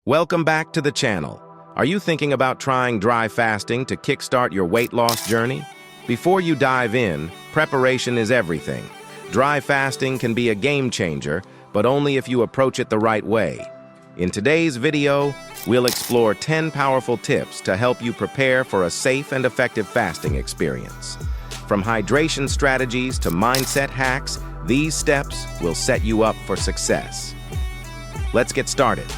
Welcome back to the channel. Are you thinking about trying dry fasting to kickstart your weight loss journey? Before you dive in, preparation is everything. Dry fasting can be a game changer, but only if you approach it the right way. In today's video, we'll explore 10 powerful tips to help you prepare for a safe and effective fasting experience. From hydration strategies to mindset hacks, these steps will set you up for success. Let's get started.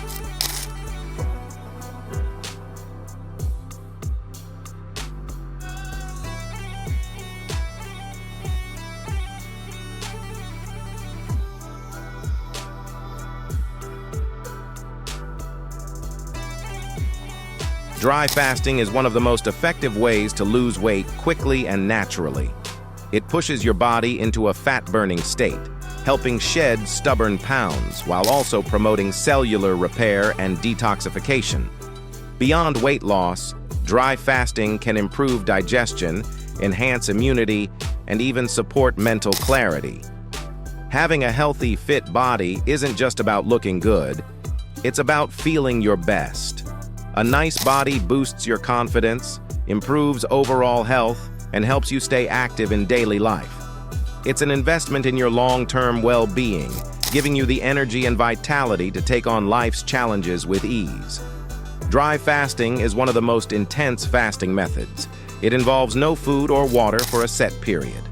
Dry fasting is one of the most effective ways to lose weight quickly and naturally. It pushes your body into a fat-burning state, helping shed stubborn pounds while also promoting cellular repair and detoxification. Beyond weight loss, dry fasting can improve digestion, enhance immunity, and even support mental clarity. Having a healthy, fit body isn't just about looking good, it's about feeling your best. A nice body boosts your confidence, improves overall health, and helps you stay active in daily life. It's an investment in your long-term well-being, giving you the energy and vitality to take on life's challenges with ease. Dry fasting is one of the most intense fasting methods. It involves no food or water for a set period.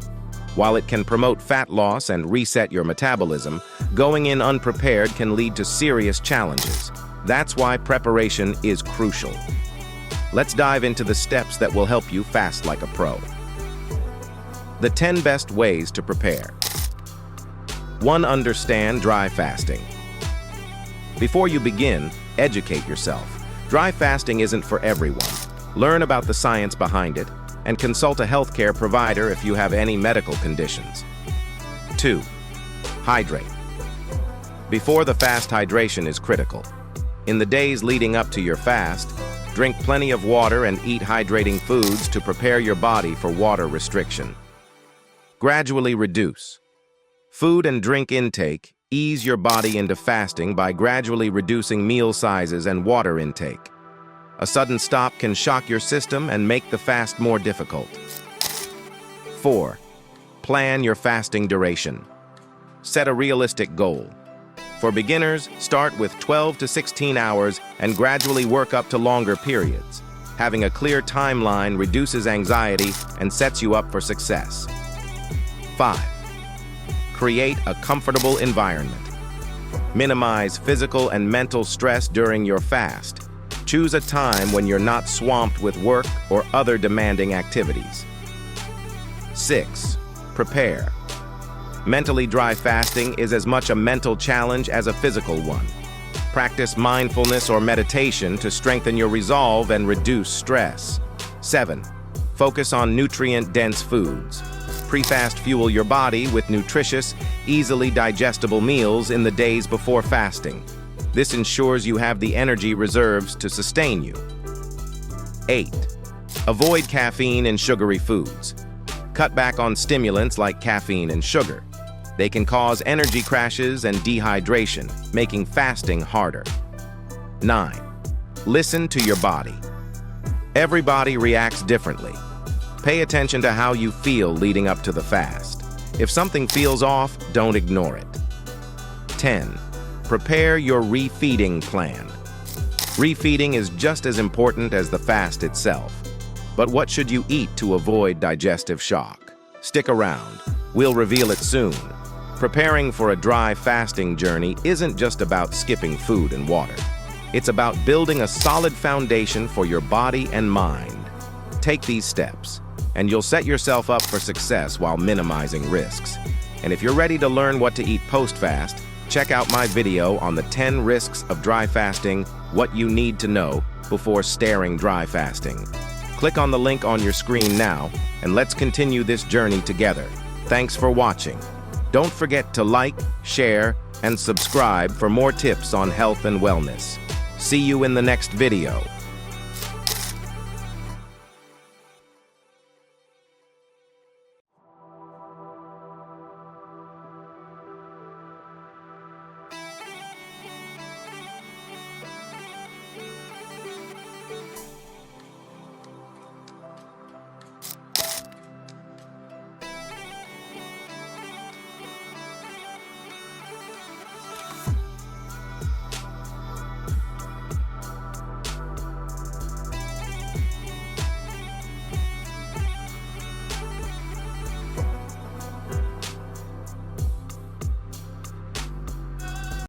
While it can promote fat loss and reset your metabolism, going in unprepared can lead to serious challenges. That's why preparation is crucial. Let's dive into the steps that will help you fast like a pro. The 10 best ways to prepare. 1. Understand dry fasting. Before you begin, educate yourself. Dry fasting isn't for everyone. Learn about the science behind it and consult a healthcare provider if you have any medical conditions. 2. Hydrate. Before the fast, hydration is critical. In the days leading up to your fast, drink plenty of water and eat hydrating foods to prepare your body for water restriction. Gradually reduce. Food and drink intake. Ease your body into fasting by gradually reducing meal sizes and water intake. A sudden stop can shock your system and make the fast more difficult. 4. Plan your fasting duration. Set a realistic goal. For beginners, start with 12 to 16 hours and gradually work up to longer periods. Having a clear timeline reduces anxiety and sets you up for success. 5. Create a comfortable environment. Minimize physical and mental stress during your fast. Choose a time when you're not swamped with work or other demanding activities. 6. Prepare. Mentally dry fasting is as much a mental challenge as a physical one. Practice mindfulness or meditation to strengthen your resolve and reduce stress. 7. Focus on nutrient-dense foods. Pre-fast fuel your body with nutritious, easily digestible meals in the days before fasting. This ensures you have the energy reserves to sustain you. 8. Avoid caffeine and sugary foods. Cut back on stimulants like caffeine and sugar. They can cause energy crashes and dehydration, making fasting harder. 9. Listen to your body. Every body reacts differently. Pay attention to how you feel leading up to the fast. If something feels off, don't ignore it. 10. Prepare your refeeding plan. Refeeding is just as important as the fast itself. But what should you eat to avoid digestive shock? Stick around. We'll reveal it soon. Preparing for a dry fasting journey isn't just about skipping food and water. It's about building a solid foundation for your body and mind. Take these steps, and you'll set yourself up for success while minimizing risks. And if you're ready to learn what to eat post-fast, check out my video on the 10 risks of dry fasting, what you need to know before starting dry fasting. Click on the link on your screen now, and let's continue this journey together. Thanks for watching. Don't forget to like, share, and subscribe for more tips on health and wellness. See you in the next video.